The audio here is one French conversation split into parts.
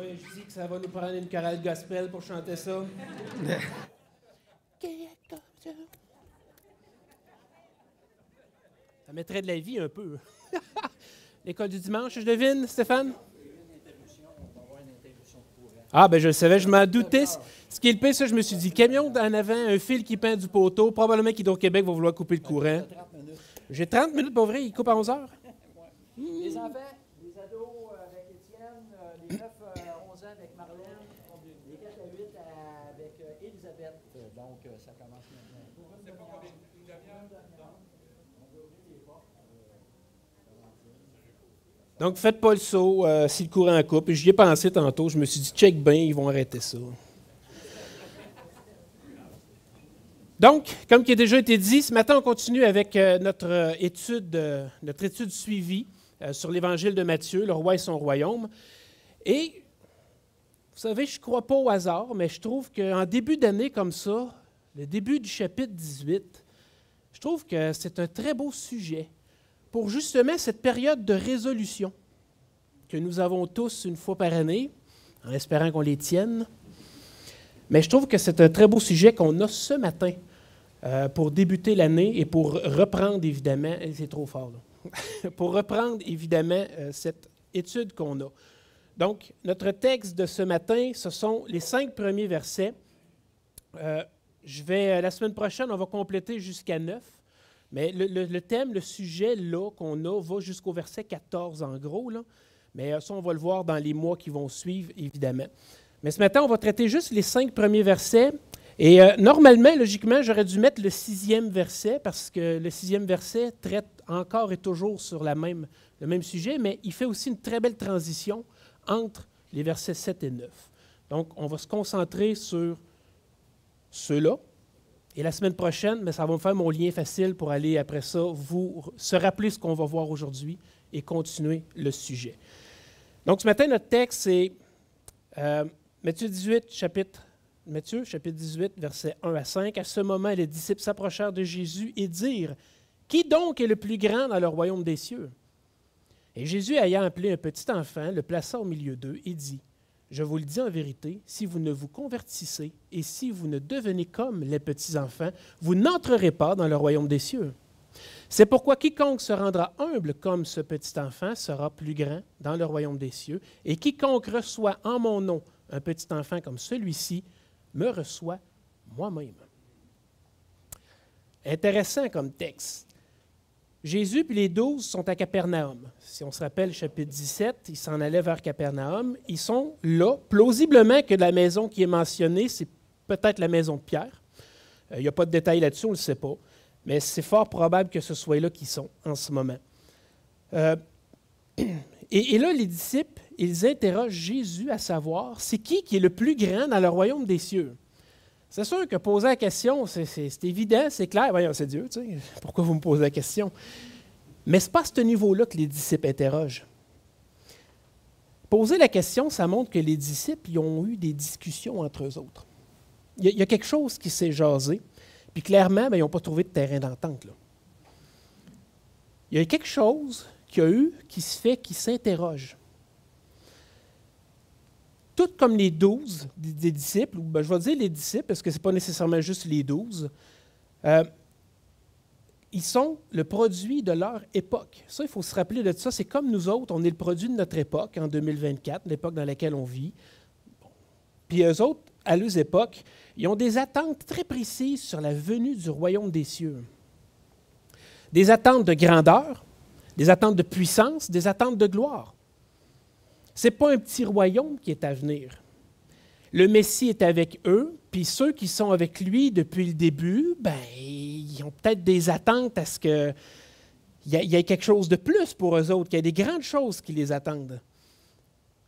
Oui, je dis que ça va nous prendre une chorale gospel pour chanter ça. Ça mettrait de la vie un peu. L'école du dimanche, je devine, Stéphane? Ah, ben je le savais, je m'en doutais. Ce qui est le pire, ça, je me suis dit, camion en avant, un fil qui pend du poteau, probablement qu'Hydro-Québec va vouloir couper le courant. J'ai 30 minutes pour vrai, il coupe à 11 heures. Les enfants, les ados avec Étienne, les 9 à 11 ans avec Marlène, les 4 à 8 avec Elisabeth. Donc, ça commence maintenant. Donc, faites pas le saut si le courant coupe. J'y ai pensé tantôt, je me suis dit, check bien, ils vont arrêter ça. Donc, comme qui a déjà été dit, ce matin, on continue avec notre étude suivie sur l'Évangile de Matthieu, le roi et son royaume. Et, vous savez, je ne crois pas au hasard, mais je trouve qu'en début d'année comme ça, le début du chapitre 18, je trouve que c'est un très beau sujet pour justement cette période de résolution que nous avons tous une fois par année, en espérant qu'on les tienne. Mais je trouve que c'est un très beau sujet qu'on a ce matin pour débuter l'année et pour reprendre évidemment, c'est trop fort là, pour reprendre évidemment cette étude qu'on a. Donc, notre texte de ce matin, ce sont les 5 premiers versets. La semaine prochaine, on va compléter jusqu'à 9. Mais le thème, le sujet là qu'on a, va jusqu'au verset 14 en gros. Là. Mais ça, on va le voir dans les mois qui vont suivre, évidemment. Mais ce matin, on va traiter juste les 5 premiers versets. Et normalement, logiquement, j'aurais dû mettre le 6e verset parce que le 6e verset traite encore et toujours sur le même sujet, mais il fait aussi une très belle transition entre les versets 7 et 9. Donc, on va se concentrer sur ceux-là. Et la semaine prochaine, mais ça va me faire mon lien facile pour aller après ça, se rappeler ce qu'on va voir aujourd'hui et continuer le sujet. Donc, ce matin, notre texte, c'est Matthieu 18, chapitre 18, versets 1 à 5. À ce moment, les disciples s'approchèrent de Jésus et dirent, « Qui donc est le plus grand dans le royaume des cieux? » Et Jésus, ayant appelé un petit enfant, le plaça au milieu d'eux et dit, « Je vous le dis en vérité, si vous ne vous convertissez et si vous ne devenez comme les petits-enfants, vous n'entrerez pas dans le royaume des cieux. C'est pourquoi quiconque se rendra humble comme ce petit enfant sera plus grand dans le royaume des cieux, et quiconque reçoit en mon nom un petit enfant comme celui-ci me reçoit moi-même. » Intéressant comme texte. Jésus puis les 12 sont à Capernaum. Si on se rappelle, chapitre 17, ils s'en allaient vers Capernaum. Ils sont là, plausiblement que la maison qui est mentionnée, c'est peut-être la maison de Pierre. Il n'y a pas de détails là-dessus, on ne le sait pas. Mais c'est fort probable que ce soit là qu'ils sont en ce moment. Et là, les disciples, ils interrogent Jésus à savoir, c'est qui est le plus grand dans le royaume des cieux? C'est sûr que poser la question, c'est évident, c'est clair. Voyons, c'est Dieu, tu sais. Pourquoi vous me posez la question? Mais ce n'est pas à ce niveau-là que les disciples interrogent. Poser la question, ça montre que les disciples ils ont eu des discussions entre eux autres. Il y a quelque chose qui s'est jasé, puis clairement, ils n'ont pas trouvé de terrain d'entente, là. Il y a quelque chose qui s'interroge. Tout comme les 12 des disciples, ou je vais dire les disciples parce que ce n'est pas nécessairement juste les 12, ils sont le produit de leur époque. Ça, il faut se rappeler de ça. C'est comme nous autres, on est le produit de notre époque en 2024, l'époque dans laquelle on vit. Puis eux autres, à leur époque, ils ont des attentes très précises sur la venue du royaume des cieux. Des attentes de grandeur, des attentes de puissance, des attentes de gloire. Ce n'est pas un petit royaume qui est à venir. Le Messie est avec eux, puis ceux qui sont avec lui depuis le début, ils ont peut-être des attentes à ce qu'il y ait quelque chose de plus pour eux autres, qu'il y ait des grandes choses qui les attendent.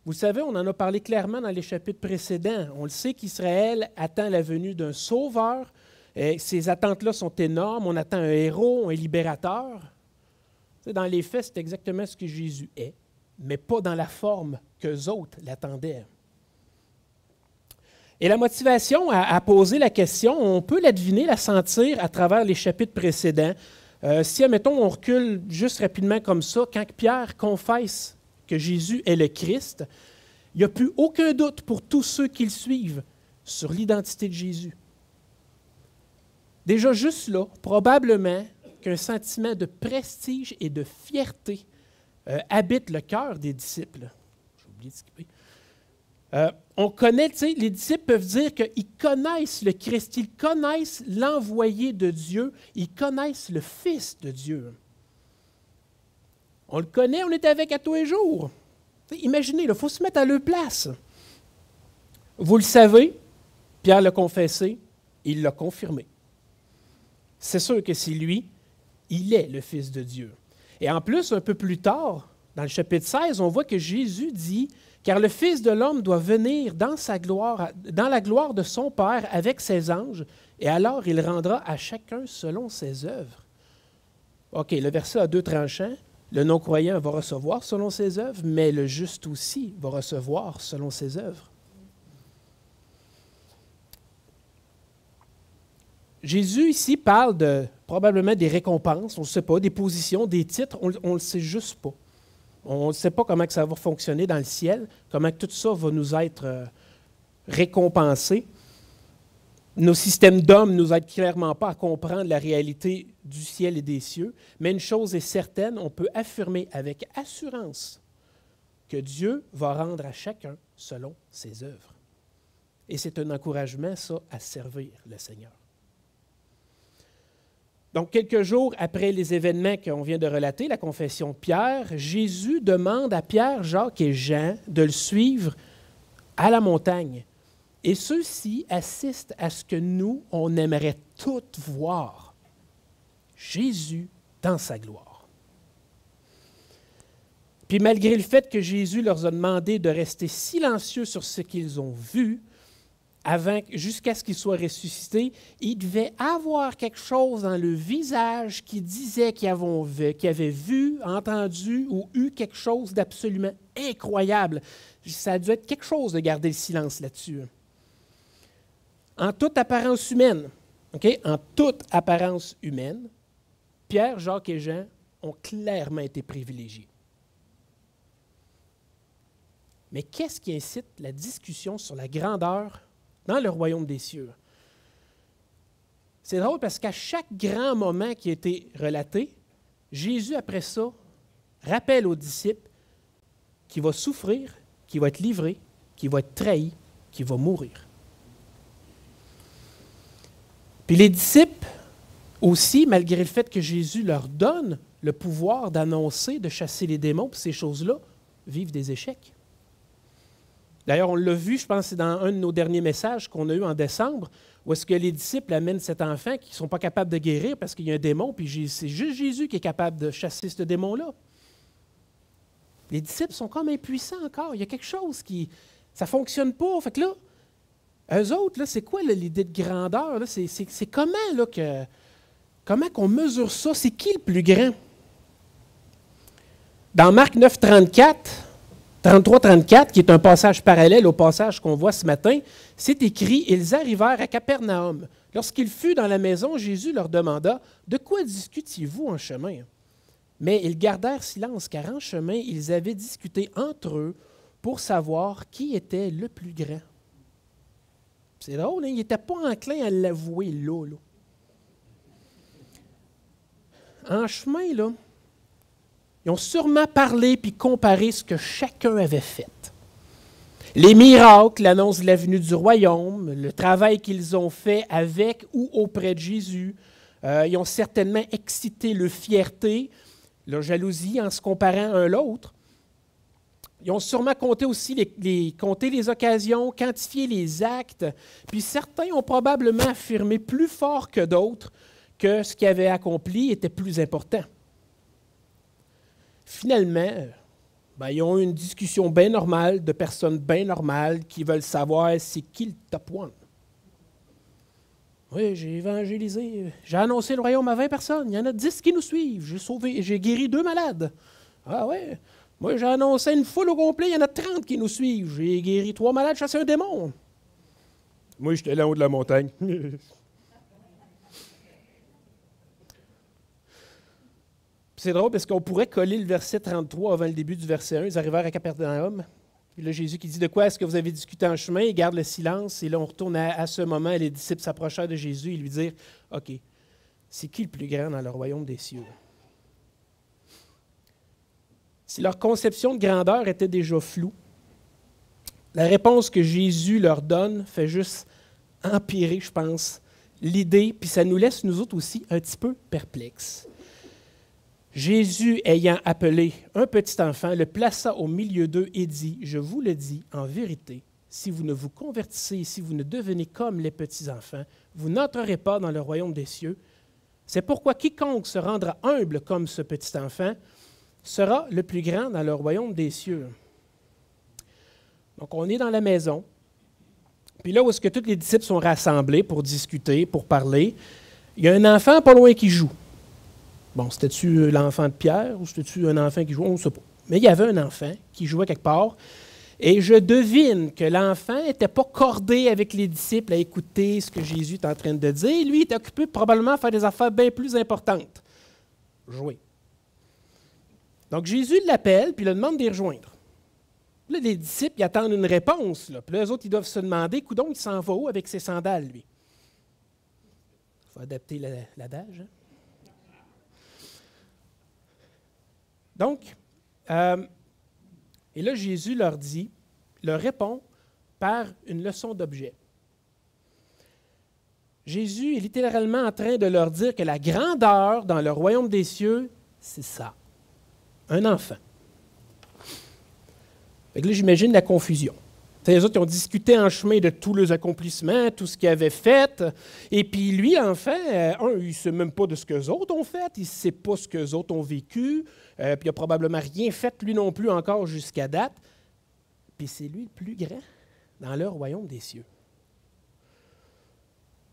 Vous savez, on en a parlé clairement dans les chapitres précédents. On le sait qu'Israël attend la venue d'un sauveur. Ces attentes-là sont énormes. On attend un héros, un libérateur. Dans les faits, c'est exactement ce que Jésus est, mais pas dans la forme qu'eux autres l'attendaient. Et la motivation à poser la question, on peut la deviner, la sentir à travers les chapitres précédents. Si, admettons, on recule juste rapidement comme ça, quand Pierre confesse que Jésus est le Christ, Il n'y a plus aucun doute pour tous ceux qui le suivent sur l'identité de Jésus. Déjà juste là, probablement qu'un sentiment de prestige et de fierté habite le cœur des disciples. J'ai oublié de skipper. On connaît, tu sais, les disciples peuvent dire qu'ils connaissent le Christ, ils connaissent l'envoyé de Dieu, ils connaissent le Fils de Dieu. On le connaît, on est avec à tous les jours. Imaginez, il faut se mettre à leur place. Vous le savez, Pierre l'a confessé, il l'a confirmé. C'est sûr que c'est lui, il est le Fils de Dieu. Et en plus, un peu plus tard, dans le chapitre 16, on voit que Jésus dit « Car le Fils de l'homme doit venir dans sa gloire, dans la gloire de son Père avec ses anges, et alors il rendra à chacun selon ses œuvres. » OK, le verset a deux tranchants. Le non-croyant va recevoir selon ses œuvres, mais le juste aussi va recevoir selon ses œuvres. Jésus ici parle probablement des récompenses, on ne sait pas, des positions, des titres, on ne le sait juste pas. On ne sait pas comment que ça va fonctionner dans le ciel, comment que tout ça va nous être récompensé. Nos systèmes d'hommes ne nous aident clairement pas à comprendre la réalité du ciel et des cieux, mais une chose est certaine, on peut affirmer avec assurance que Dieu va rendre à chacun selon ses œuvres. Et c'est un encouragement, ça, à servir le Seigneur. Donc, quelques jours après les événements qu'on vient de relater, la confession de Pierre, Jésus demande à Pierre, Jacques et Jean de le suivre à la montagne. Et ceux-ci assistent à ce que nous, on aimerait tous voir. Jésus dans sa gloire. Puis malgré le fait que Jésus leur a demandé de rester silencieux sur ce qu'ils ont vu, jusqu'à ce qu'ils soient ressuscités, ils devaient avoir quelque chose dans le visage qui disait qu'ils avaient vu, entendu ou eu quelque chose d'absolument incroyable. Ça a dû être quelque chose de garder le silence là-dessus. En toute apparence humaine, en toute apparence humaine, Pierre, Jacques et Jean ont clairement été privilégiés. Mais qu'est-ce qui incite la discussion sur la grandeur dans le royaume des cieux? C'est drôle parce qu'à chaque grand moment qui a été relaté, Jésus, après ça, rappelle aux disciples qu'il va souffrir, qu'il va être livré, qu'il va être trahi, qu'il va mourir. Puis les disciples aussi, malgré le fait que Jésus leur donne le pouvoir d'annoncer, de chasser les démons, puis ces choses-là, vivent des échecs. D'ailleurs, on l'a vu, je pense que c'est dans un de nos derniers messages qu'on a eu en décembre, où est-ce que les disciples amènent cet enfant qui ne sont pas capables de guérir parce qu'il y a un démon, puis c'est juste Jésus qui est capable de chasser ce démon-là. Les disciples sont comme impuissants encore. Il y a quelque chose qui... Ça ne fonctionne pas. Fait que là, eux autres, là, c'est quoi là, l'idée de grandeur? Là? C'est comment là, comment qu'on mesure ça? C'est qui le plus grand? Dans Marc 9, 33-34, qui est un passage parallèle au passage qu'on voit ce matin, c'est écrit « Ils arrivèrent à Capernaum. Lorsqu'il fut dans la maison, Jésus leur demanda « De quoi discutiez-vous en chemin? » Mais ils gardèrent silence, car en chemin, ils avaient discuté entre eux pour savoir qui était le plus grand. C'est drôle, hein? Ils n'étaient pas enclins à l'avouer là. En chemin, là, ils ont sûrement parlé puis comparé ce que chacun avait fait. Les miracles, l'annonce de la venue du royaume, le travail qu'ils ont fait avec ou auprès de Jésus. Ils ont certainement excité leur fierté, leur jalousie en se comparant un à l'autre. Ils ont sûrement compté aussi compté les occasions, quantifié les actes, puis certains ont probablement affirmé plus fort que d'autres que ce qu'ils avaient accompli était plus important. Finalement, ils ont eu une discussion bien normale de personnes bien normales qui veulent savoir c'est qui le top one. Oui, j'ai évangélisé, j'ai annoncé le royaume à 20 personnes, il y en a 10 qui nous suivent, j'ai guéri 2 malades. Ah ouais, moi j'ai annoncé une foule au complet, il y en a 30 qui nous suivent, j'ai guéri 3 malades, chassé un démon. Moi j'étais là en haut de la montagne. C'est drôle parce qu'on pourrait coller le verset 33 avant le début du verset 1. Ils arrivèrent à Capernaum. Puis là, Jésus qui dit, de quoi est-ce que vous avez discuté en chemin? Il garde le silence. Et là, on retourne à ce moment, les disciples s'approchèrent de Jésus et lui dirent, OK, c'est qui le plus grand dans le royaume des cieux? Si leur conception de grandeur était déjà floue, la réponse que Jésus leur donne fait juste empirer, je pense, l'idée, puis ça nous laisse, nous autres aussi, un petit peu perplexes. Jésus, ayant appelé un petit enfant, le plaça au milieu d'eux et dit, « Je vous le dis en vérité, si vous ne vous convertissez, si vous ne devenez comme les petits-enfants, vous n'entrerez pas dans le royaume des cieux. C'est pourquoi quiconque se rendra humble comme ce petit enfant sera le plus grand dans le royaume des cieux. » Donc, on est dans la maison. Puis là où est-ce que tous les disciples sont rassemblés pour discuter, pour parler, il y a un enfant pas loin qui joue. Bon, c'était-tu l'enfant de Pierre ou c'était-tu un enfant qui jouait? On ne sait pas. Mais il y avait un enfant qui jouait quelque part. Et je devine que l'enfant n'était pas cordé avec les disciples à écouter ce que Jésus est en train de dire. Lui, il était occupé probablement à faire des affaires bien plus importantes. Jouer. Donc, Jésus l'appelle puis il lui demande de les rejoindre. Là, les disciples, ils attendent une réponse. Là. Puis là, eux autres, ils doivent se demander, coudonc, il s'en va où avec ses sandales, lui? Il faut adapter l'adage. Hein? Donc, et là, Jésus leur répond par une leçon d'objet. Jésus est littéralement en train de leur dire que la grandeur dans le royaume des cieux, c'est ça, un enfant. Fait que là, j'imagine la confusion. Les autres, ils ont discuté en chemin de tous leurs accomplissements, tout ce qu'ils avaient fait. Et puis lui, l'enfant, il ne sait même pas de ce qu'eux autres ont fait. Il ne sait pas ce qu'eux autres ont vécu. Puis il n'a probablement rien fait, lui non plus, encore jusqu'à date. Puis c'est lui le plus grand dans le royaume des cieux.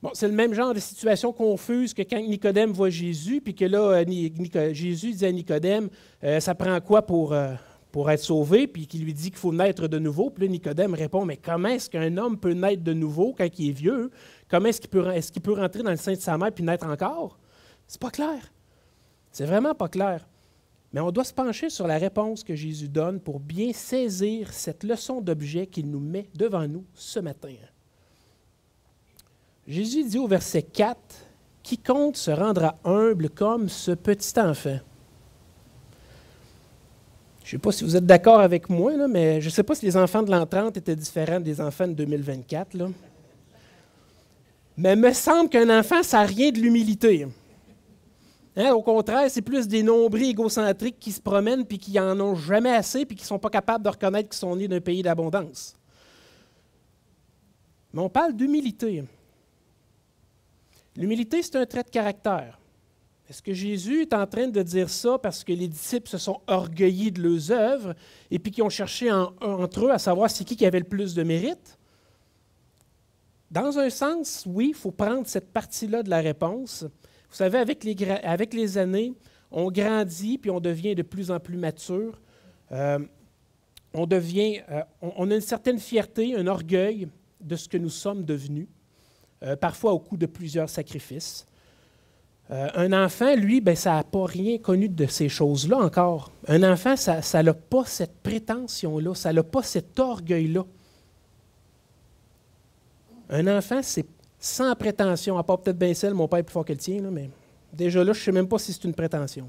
Bon, c'est le même genre de situation confuse que quand Nicodème voit Jésus, puis que là, Jésus dit à Nicodème, ça prend quoi pour être sauvé, puis qu'il lui dit qu'il faut naître de nouveau. Puis là, Nicodème répond, mais comment est-ce qu'un homme peut naître de nouveau quand il est vieux? Comment est-ce qu'il peut rentrer dans le sein de sa mère puis naître encore? C'est pas clair. C'est vraiment pas clair. Mais on doit se pencher sur la réponse que Jésus donne pour bien saisir cette leçon d'objet qu'il nous met devant nous ce matin. Jésus dit au verset 4, « Quiconque se rendra humble comme ce petit enfant. » Je ne sais pas si vous êtes d'accord avec moi, là, mais je ne sais pas si les enfants de l'an 30 étaient différents des enfants de 2024. Là. Mais il me semble qu'un enfant, ça n'a rien de l'humilité. Hein, au contraire, c'est plus des nombrils égocentriques qui se promènent et qui n'en ont jamais assez puis qui ne sont pas capables de reconnaître qu'ils sont nés d'un pays d'abondance. Mais on parle d'humilité. L'humilité, c'est un trait de caractère. Est-ce que Jésus est en train de dire ça parce que les disciples se sont orgueillis de leurs œuvres et puis qu'ils ont cherché entre eux à savoir c'est qui avait le plus de mérite? Dans un sens, oui, il faut prendre cette partie-là de la réponse. Vous savez, avec les années, on grandit puis on devient de plus en plus mature. On a une certaine fierté, un orgueil de ce que nous sommes devenus, parfois au coût de plusieurs sacrifices. Un enfant, lui, ça n'a pas rien connu de ces choses-là encore. Un enfant, ça n'a pas cette prétention-là, ça n'a pas cet orgueil-là. Un enfant, c'est sans prétention, à part peut-être bien celle, mon père est plus fort que le tien, là, mais déjà là, je ne sais même pas si c'est une prétention.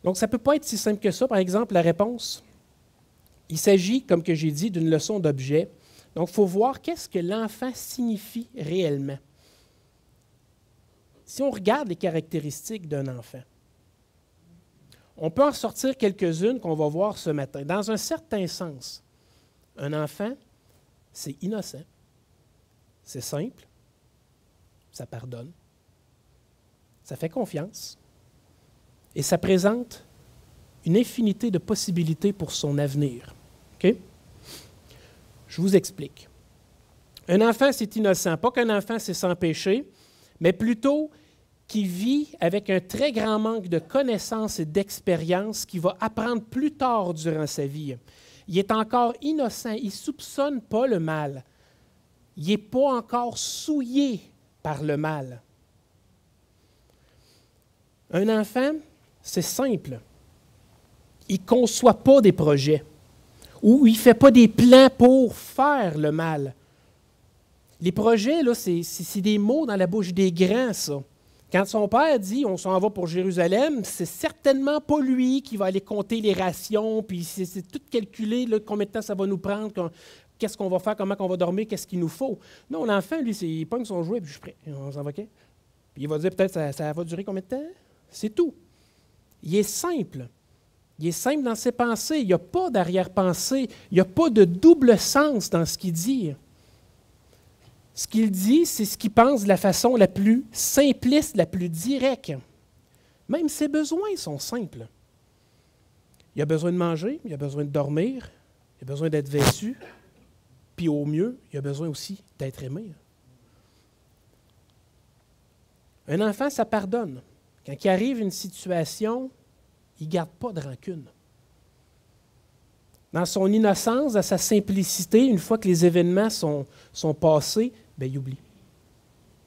Donc, ça ne peut pas être si simple que ça. Par exemple, la réponse, il s'agit, comme que j'ai dit, d'une leçon d'objet. Donc, il faut voir qu'est-ce que l'enfant signifie réellement. Si on regarde les caractéristiques d'un enfant, on peut en sortir quelques-unes qu'on va voir ce matin. Dans un certain sens, un enfant, c'est innocent, c'est simple, ça pardonne, ça fait confiance et ça présente une infinité de possibilités pour son avenir. OK? Je vous explique. Un enfant, c'est innocent. Pas qu'un enfant, c'est sans péché, mais plutôt qui vit avec un très grand manque de connaissances et d'expérience qu'il va apprendre plus tard durant sa vie. Il est encore innocent, il ne soupçonne pas le mal. Il n'est pas encore souillé par le mal. Un enfant, c'est simple. Il ne conçoit pas des projets. Ou il ne fait pas des plans pour faire le mal. Les projets, là, c'est des mots dans la bouche des grands, ça. Quand son père dit « on s'en va pour Jérusalem », c'est certainement pas lui qui va aller compter les rations, puis c'est tout calculé, là, combien de temps ça va nous prendre, qu'est-ce qu'on va faire, comment on va dormir, qu'est-ce qu'il nous faut. Non, l'enfant, lui, il pogne son jouet, puis je suis prêt. On s'en va, OK? Puis il va dire peut-être ça va durer combien de temps? C'est tout. Il est simple. Il est simple dans ses pensées. Il n'y a pas d'arrière-pensée. Il n'y a pas de double sens dans ce qu'il dit. Ce qu'il dit, c'est ce qu'il pense de la façon la plus simpliste, la plus directe. Même ses besoins sont simples. Il a besoin de manger, il a besoin de dormir, il a besoin d'être vêtu, puis au mieux, il a besoin aussi d'être aimé. Un enfant, ça pardonne. Quand il arrive une situation, il ne garde pas de rancune. Dans son innocence, dans sa simplicité, une fois que les événements sont passés, bien, il oublie.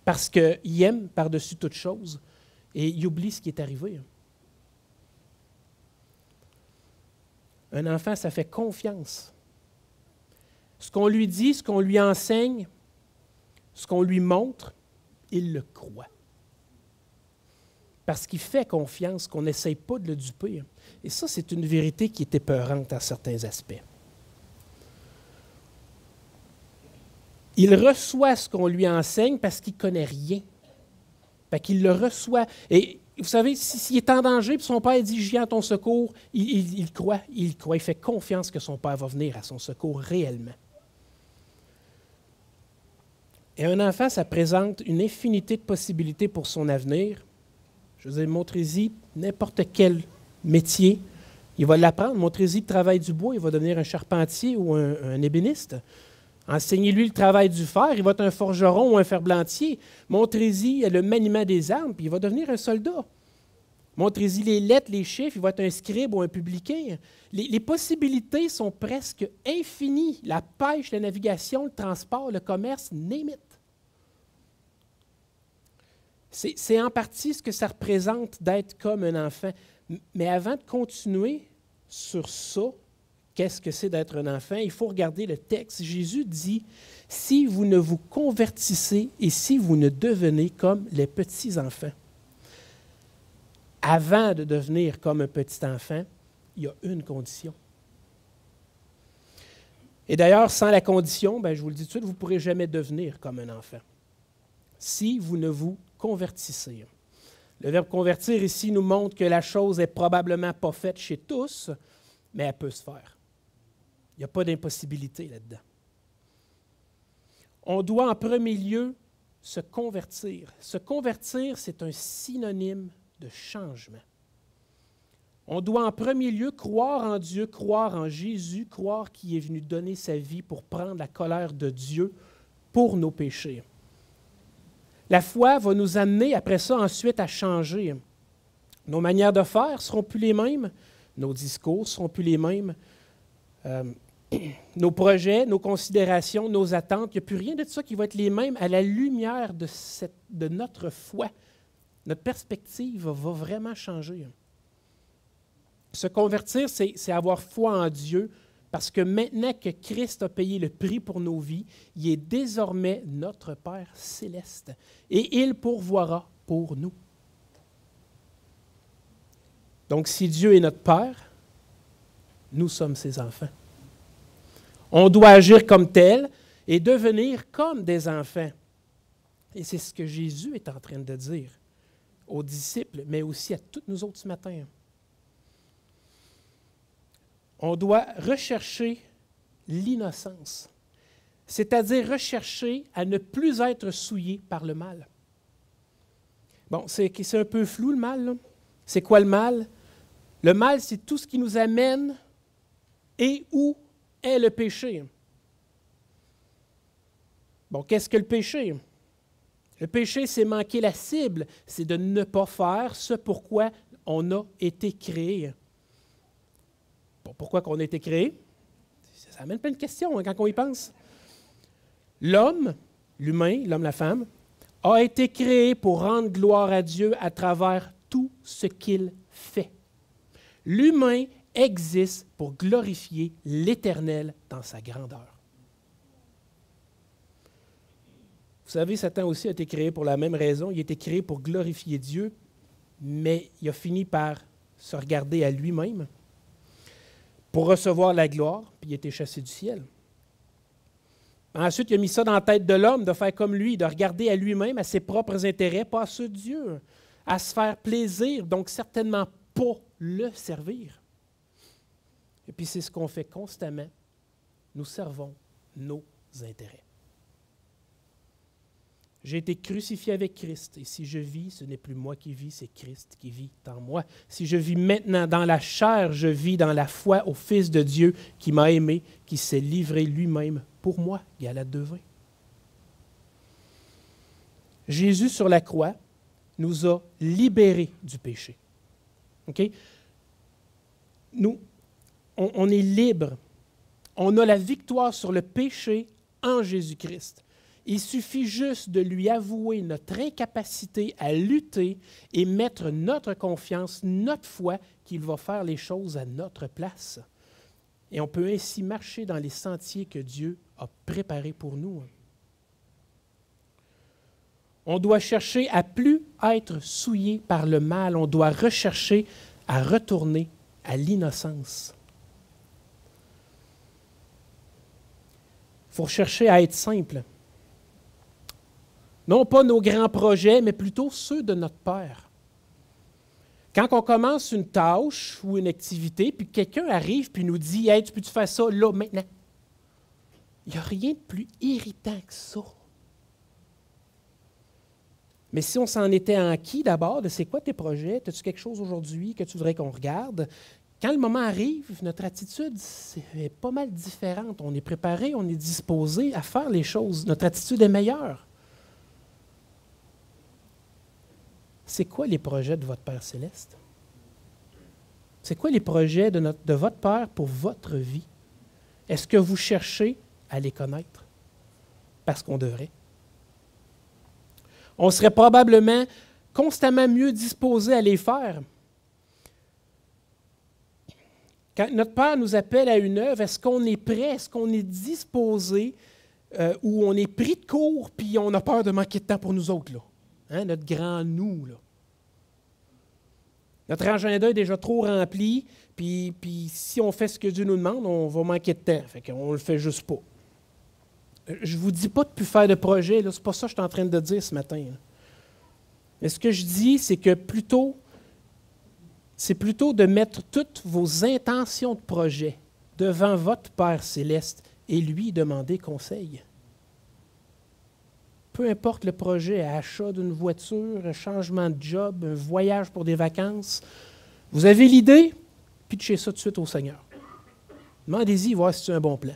Parce qu'il aime par-dessus toute chose et il oublie ce qui est arrivé. Un enfant, ça fait confiance. Ce qu'on lui dit, ce qu'on lui enseigne, ce qu'on lui montre, il le croit. Parce qu'il fait confiance, qu'on n'essaye pas de le duper. Et ça, c'est une vérité qui est épeurante à certains aspects. Il reçoit ce qu'on lui enseigne parce qu'il ne connaît rien. Fait qu'il le reçoit. Et vous savez, s'il est en danger, puis son père dit « Je viens à ton secours », il croit, il fait confiance que son père va venir à son secours réellement. Et un enfant, ça présente une infinité de possibilités pour son avenir. Je veux dire, montrez-y n'importe quel métier, il va l'apprendre. Montrez-y le travail du bois, il va devenir un charpentier ou un ébéniste. Enseignez-lui le travail du fer, il va être un forgeron ou un ferblantier. Montrez-y le maniement des armes, puis il va devenir un soldat. Montrez-y les lettres, les chiffres, il va être un scribe ou un publicain. Les possibilités sont presque infinies. La pêche, la navigation, le transport, le commerce, name it. C'est en partie ce que ça représente d'être comme un enfant. Mais avant de continuer sur ça, qu'est-ce que c'est d'être un enfant? Il faut regarder le texte. Jésus dit, « Si vous ne vous convertissez et si vous ne devenez comme les petits-enfants. » Avant de devenir comme un petit enfant, il y a une condition. Et d'ailleurs, sans la condition, je vous le dis tout de suite, vous ne pourrez jamais devenir comme un enfant. Si vous ne vous convertissez. Le verbe « convertir » ici nous montre que la chose n'est probablement pas faite chez tous, mais elle peut se faire. Il n'y a pas d'impossibilité là-dedans. On doit en premier lieu se convertir. Se convertir, c'est un synonyme de changement. On doit en premier lieu croire en Dieu, croire en Jésus, croire qu'il est venu donner sa vie pour prendre la colère de Dieu pour nos péchés. La foi va nous amener après ça ensuite à changer. Nos manières de faire ne seront plus les mêmes, nos discours ne seront plus les mêmes, nos projets, nos considérations, nos attentes, il n'y a plus rien de ça qui va être les mêmes à la lumière de notre foi. Notre perspective va vraiment changer. Se convertir, c'est avoir foi en Dieu, parce que maintenant que Christ a payé le prix pour nos vies, il est désormais notre Père céleste et il pourvoira pour nous. Donc, si Dieu est notre Père, nous sommes ses enfants. On doit agir comme tel et devenir comme des enfants. Et c'est ce que Jésus est en train de dire aux disciples, mais aussi à tous nous autres ce matin. On doit rechercher l'innocence, c'est-à-dire rechercher à ne plus être souillé par le mal. Bon, c'est un peu flou le mal, là. C'est quoi le mal? Le mal, c'est tout ce qui nous amène et où est le péché. Bon, qu'est-ce que le péché? Le péché, c'est manquer la cible, c'est de ne pas faire ce pourquoi on a été créé. Bon, pourquoi on a été créé? Ça amène plein de questions quand on y pense. L'homme, l'humain, l'homme, la femme, a été créé pour rendre gloire à Dieu à travers tout ce qu'il fait. L'humain existe pour glorifier l'Éternel dans sa grandeur. Vous savez, Satan aussi a été créé pour la même raison. Il a été créé pour glorifier Dieu, mais il a fini par se regarder à lui-même pour recevoir la gloire, puis il a été chassé du ciel. Ensuite, il a mis ça dans la tête de l'homme, de faire comme lui, de regarder à lui-même, à ses propres intérêts, pas à ceux de Dieu, à se faire plaisir, donc certainement pas le servir. Et puis c'est ce qu'on fait constamment. Nous servons nos intérêts. J'ai été crucifié avec Christ, et si je vis, ce n'est plus moi qui vis, c'est Christ qui vit en moi. Si je vis maintenant dans la chair, je vis dans la foi au Fils de Dieu qui m'a aimé, qui s'est livré lui-même pour moi. Galates 2:20. Jésus sur la croix nous a libérés du péché. Okay? Nous, on est libres. On a la victoire sur le péché en Jésus-Christ. Il suffit juste de lui avouer notre incapacité à lutter et mettre notre confiance, notre foi, qu'il va faire les choses à notre place. Et on peut ainsi marcher dans les sentiers que Dieu a préparés pour nous. On doit chercher à plus être souillé par le mal. On doit rechercher à retourner à l'innocence. Il faut chercher à être simple. Non pas nos grands projets, mais plutôt ceux de notre Père. Quand on commence une tâche ou une activité, puis quelqu'un arrive et nous dit « Hey, tu peux-tu faire ça là, maintenant? » Il n'y a rien de plus irritant que ça. Mais si on s'en était enquis d'abord de c'est quoi tes projets, as-tu quelque chose aujourd'hui que tu voudrais qu'on regarde? Quand le moment arrive, notre attitude est pas mal différente. On est préparé, on est disposé à faire les choses. Notre attitude est meilleure. C'est quoi les projets de votre Père céleste? C'est quoi les projets de votre Père pour votre vie? Est-ce que vous cherchez à les connaître? Parce qu'on devrait. On serait probablement constamment mieux disposé à les faire. Quand notre Père nous appelle à une œuvre, est-ce qu'on est prêt? Est-ce qu'on est disposé ou on est pris de court puis on a peur de manquer de temps pour nous autres, là? Hein, notre grand nous, là. Notre agenda est déjà trop rempli, puis si on fait ce que Dieu nous demande, on va manquer de temps. Fait qu'on ne le fait juste pas. Je ne vous dis pas de ne plus faire de projet, ce n'est pas ça que je suis en train de dire ce matin. Là. Mais ce que je dis, c'est que c'est plutôt de mettre toutes vos intentions de projet devant votre Père céleste et lui demander conseil. Peu importe le projet, achat d'une voiture, un changement de job, un voyage pour des vacances, vous avez l'idée, pitchez ça tout de suite au Seigneur. Demandez-y, voir si c'est un bon plan.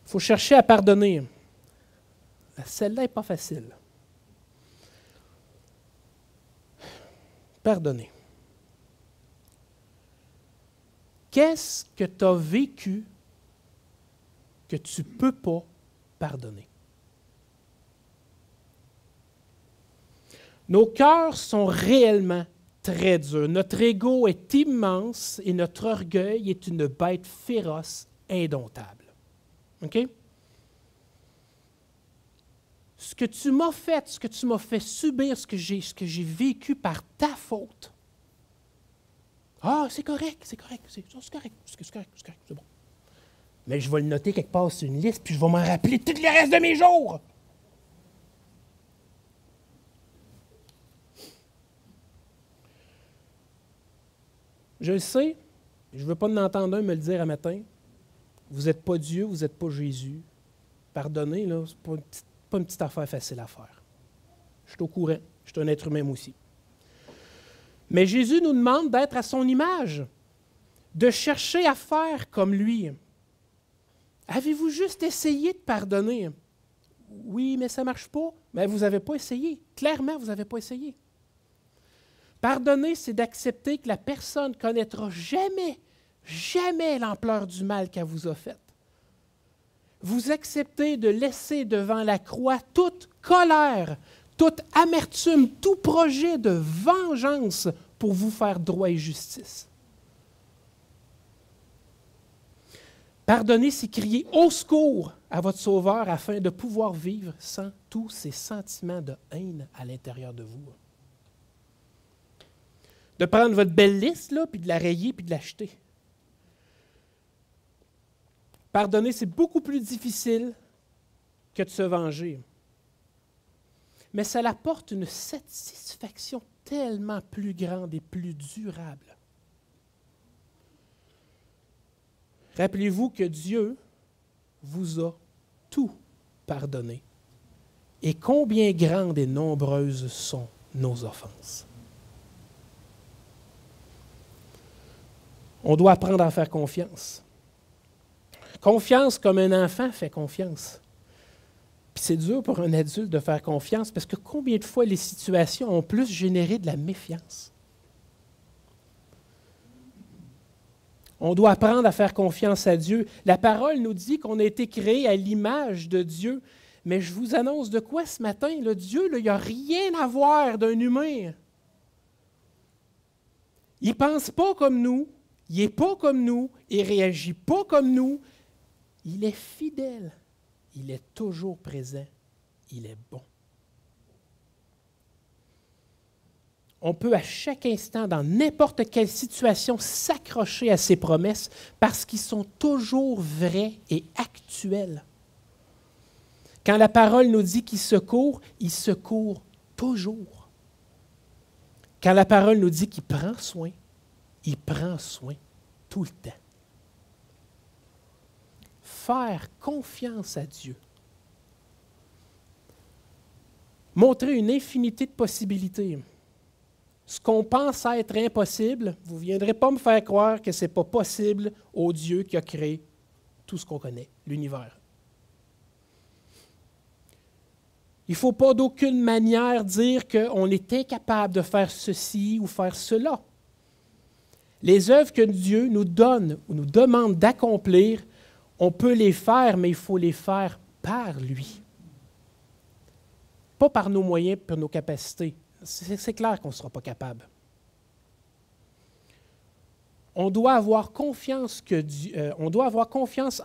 Il faut chercher à pardonner. Celle-là n'est pas facile. Pardonner. Qu'est-ce que tu as vécu que tu ne peux pas pardonner? Nos cœurs sont réellement très durs. Notre ego est immense et notre orgueil est une bête féroce, indomptable. OK? Ce que tu m'as fait, ce que tu m'as fait subir, ce que j'ai vécu par ta faute. Ah, c'est correct, c'est correct, c'est correct, c'est bon. Mais je vais le noter quelque part sur une liste, puis je vais m'en rappeler tout le reste de mes jours. Je le sais, je ne veux pas en entendre un me le dire un matin. Vous n'êtes pas Dieu, vous n'êtes pas Jésus. Pardonnez, là, ce n'est pas une petite affaire facile à faire. Je suis au courant, je suis un être humain aussi. Mais Jésus nous demande d'être à son image, de chercher à faire comme lui. Avez-vous juste essayé de pardonner? Oui, mais ça ne marche pas. Mais vous n'avez pas essayé. Clairement, vous n'avez pas essayé. Pardonner, c'est d'accepter que la personne ne connaîtra jamais l'ampleur du mal qu'elle vous a fait. Vous acceptez de laisser devant la croix toute colère, toute amertume, tout projet de vengeance pour vous faire droit et justice. Pardonner, c'est crier au secours à votre Sauveur afin de pouvoir vivre sans tous ces sentiments de haine à l'intérieur de vous. De prendre votre belle liste, là, puis de la rayer, puis de la jeter. Pardonner, c'est beaucoup plus difficile que de se venger. Mais ça apporte une satisfaction tellement plus grande et plus durable. Rappelez-vous que Dieu vous a tout pardonné. Et combien grandes et nombreuses sont nos offenses. On doit apprendre à faire confiance. Confiance comme un enfant fait confiance. Puis c'est dur pour un adulte de faire confiance parce que combien de fois les situations ont plus généré de la méfiance? On doit apprendre à faire confiance à Dieu. La parole nous dit qu'on a été créé à l'image de Dieu. Mais je vous annonce de quoi ce matin? Là, Dieu, là, il n'a rien à voir d'un humain. Il ne pense pas comme nous, il n'est pas comme nous, il ne réagit pas comme nous. Il est fidèle, il est toujours présent, il est bon. On peut à chaque instant, dans n'importe quelle situation, s'accrocher à ses promesses parce qu'ils sont toujours vrais et actuels. Quand la parole nous dit qu'il secourt, il secourt toujours. Quand la parole nous dit qu'il prend soin tout le temps. Faire confiance à Dieu. Montrer une infinité de possibilités. Ce qu'on pense être impossible, vous ne viendrez pas me faire croire que ce n'est pas possible au Dieu qui a créé tout ce qu'on connaît, l'univers. Il ne faut pas d'aucune manière dire qu'on est incapable de faire ceci ou faire cela. Les œuvres que Dieu nous donne ou nous demande d'accomplir, on peut les faire, mais il faut les faire par lui. Pas par nos moyens, par nos capacités. C'est clair qu'on ne sera pas capable. On doit avoir confiance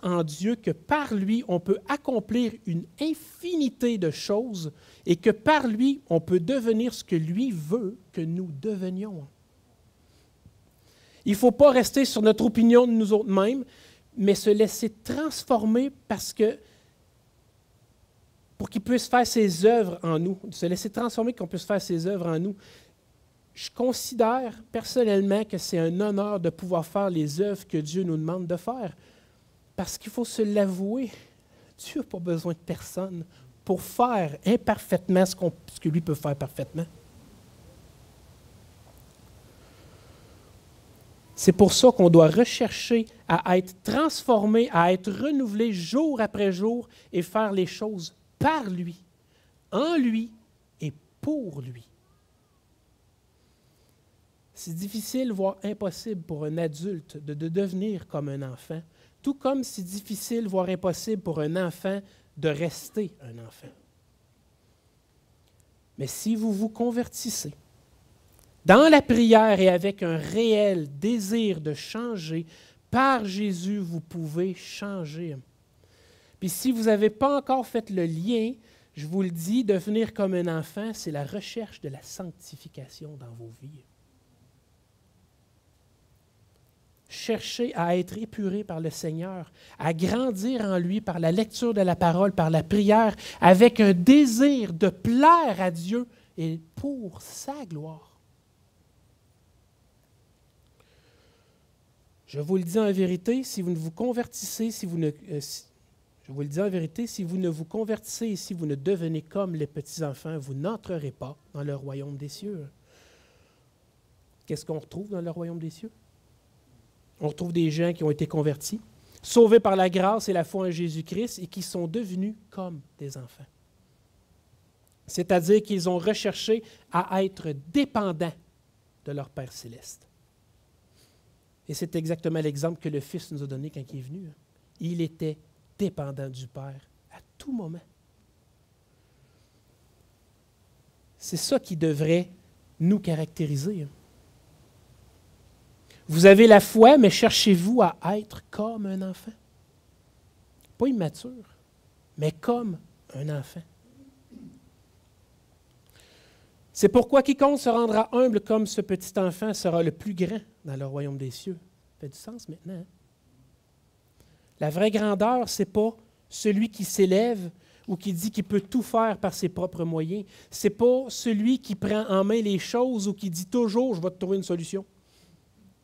en Dieu que par lui, on peut accomplir une infinité de choses et que par lui, on peut devenir ce que lui veut que nous devenions. Il ne faut pas rester sur notre opinion de nous autres-mêmes, mais se laisser transformer pour qu'il puisse faire ses œuvres en nous, se laisser transformer qu'on puisse faire ses œuvres en nous. Je considère personnellement que c'est un honneur de pouvoir faire les œuvres que Dieu nous demande de faire. Parce qu'il faut se l'avouer, Dieu n'a pas besoin de personne pour faire imparfaitement ce que lui peut faire parfaitement. C'est pour ça qu'on doit rechercher à être transformé, à être renouvelé jour après jour et faire les choses par lui, en lui et pour lui. C'est difficile, voire impossible pour un adulte de devenir comme un enfant, tout comme c'est difficile, voire impossible pour un enfant de rester un enfant. Mais si vous vous convertissez dans la prière et avec un réel désir de changer, par Jésus, vous pouvez changer. Puis si vous n'avez pas encore fait le lien, je vous le dis, devenir comme un enfant, c'est la recherche de la sanctification dans vos vies. Cherchez à être épuré par le Seigneur, à grandir en lui par la lecture de la parole, par la prière, avec un désir de plaire à Dieu et pour sa gloire. Je vous le dis en vérité, si vous ne vous convertissez, si vous ne vous convertissez et si vous ne devenez comme les petits-enfants, vous n'entrerez pas dans le royaume des cieux. Qu'est-ce qu'on retrouve dans le royaume des cieux? On retrouve des gens qui ont été convertis, sauvés par la grâce et la foi en Jésus-Christ et qui sont devenus comme des enfants. C'est-à-dire qu'ils ont recherché à être dépendants de leur Père céleste. Et c'est exactement l'exemple que le Fils nous a donné quand il est venu. Il était dépendant du Père à tout moment. C'est ça qui devrait nous caractériser. Vous avez la foi, mais cherchez-vous à être comme un enfant. Pas immature, mais comme un enfant. C'est pourquoi quiconque se rendra humble comme ce petit enfant sera le plus grand dans le royaume des cieux. Ça fait du sens maintenant. Hein? La vraie grandeur, ce n'est pas celui qui s'élève ou qui dit qu'il peut tout faire par ses propres moyens. Ce n'est pas celui qui prend en main les choses ou qui dit toujours « je vais te trouver une solution »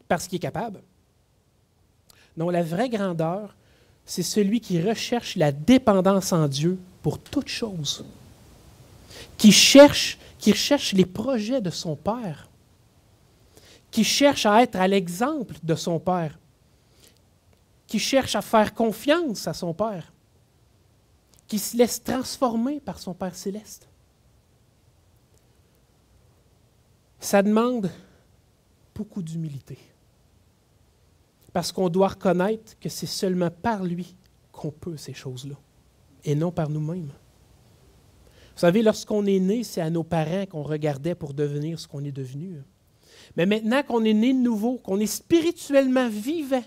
parce qu'il est capable. Non, la vraie grandeur, c'est celui qui recherche la dépendance en Dieu pour toute chose, qui recherche les projets de son Père, qui cherche à être à l'exemple de son Père, qui cherche à faire confiance à son Père, qui se laisse transformer par son Père céleste. Ça demande beaucoup d'humilité, parce qu'on doit reconnaître que c'est seulement par lui qu'on peut ces choses-là, et non par nous-mêmes. Vous savez, lorsqu'on est né, c'est à nos parents qu'on regardait pour devenir ce qu'on est devenu. Mais maintenant qu'on est né de nouveau, qu'on est spirituellement vivant,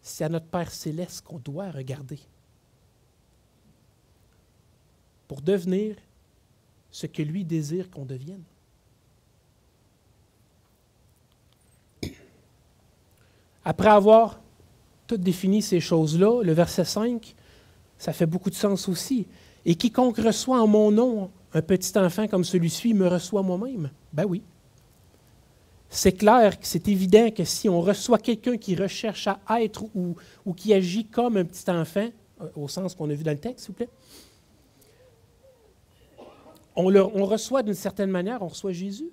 c'est à notre Père céleste qu'on doit regarder pour devenir ce que lui désire qu'on devienne. Après avoir tout défini ces choses-là, le verset 5, ça fait beaucoup de sens aussi. « Et quiconque reçoit en mon nom un petit enfant comme celui-ci me reçoit moi-même. » Ben oui. C'est clair, c'est évident que si on reçoit quelqu'un qui recherche à être ou qui agit comme un petit enfant, au sens qu'on a vu dans le texte, s'il vous plaît, on reçoit d'une certaine manière, on reçoit Jésus.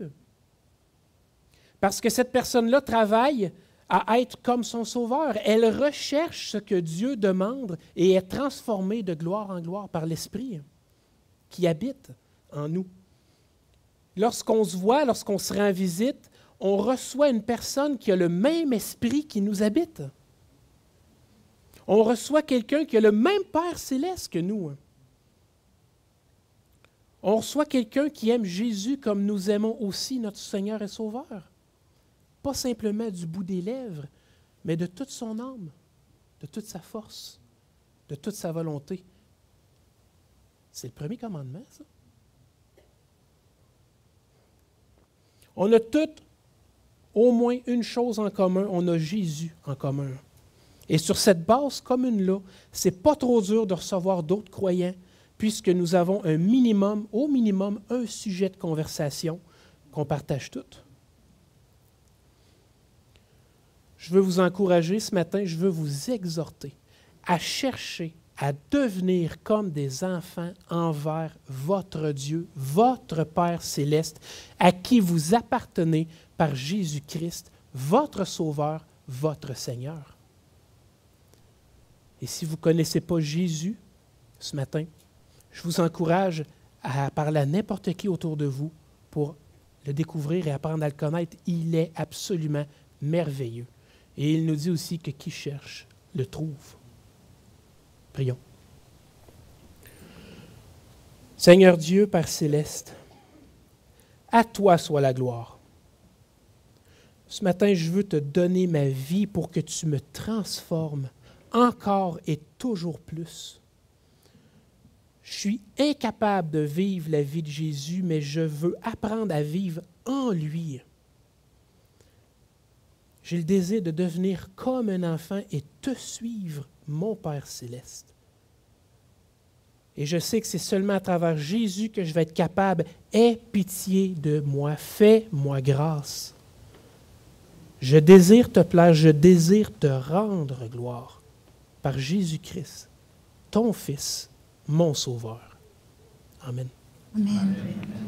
Parce que cette personne-là travaille à être comme son sauveur. Elle recherche ce que Dieu demande et est transformée de gloire en gloire par l'Esprit qui habite en nous. Lorsqu'on se voit, lorsqu'on se rend visite, on reçoit une personne qui a le même esprit qui nous habite. On reçoit quelqu'un qui a le même Père céleste que nous. On reçoit quelqu'un qui aime Jésus comme nous aimons aussi notre Seigneur et Sauveur. Pas simplement du bout des lèvres, mais de toute son âme, de toute sa force, de toute sa volonté. C'est le premier commandement, ça. On a toutes au moins une chose en commun, on a Jésus en commun. Et sur cette base commune-là, ce n'est pas trop dur de recevoir d'autres croyants, puisque nous avons au minimum, un sujet de conversation qu'on partage toutes. Je veux vous encourager ce matin, je veux vous exhorter à chercher à devenir comme des enfants envers votre Dieu, votre Père céleste, à qui vous appartenez par Jésus-Christ, votre Sauveur, votre Seigneur. Et si vous ne connaissez pas Jésus ce matin, je vous encourage à parler à n'importe qui autour de vous pour le découvrir et apprendre à le connaître. Il est absolument merveilleux. Et il nous dit aussi que qui cherche, le trouve. Prions. Seigneur Dieu, Père céleste, à toi soit la gloire. Ce matin, je veux te donner ma vie pour que tu me transformes encore et toujours plus. Je suis incapable de vivre la vie de Jésus, mais je veux apprendre à vivre en lui. J'ai le désir de devenir comme un enfant et te suivre, mon Père céleste. Et je sais que c'est seulement à travers Jésus que je vais être capable. Aie pitié de moi, fais-moi grâce. Je désire te plaire, je désire te rendre gloire par Jésus-Christ, ton Fils, mon Sauveur. Amen. Amen. Amen.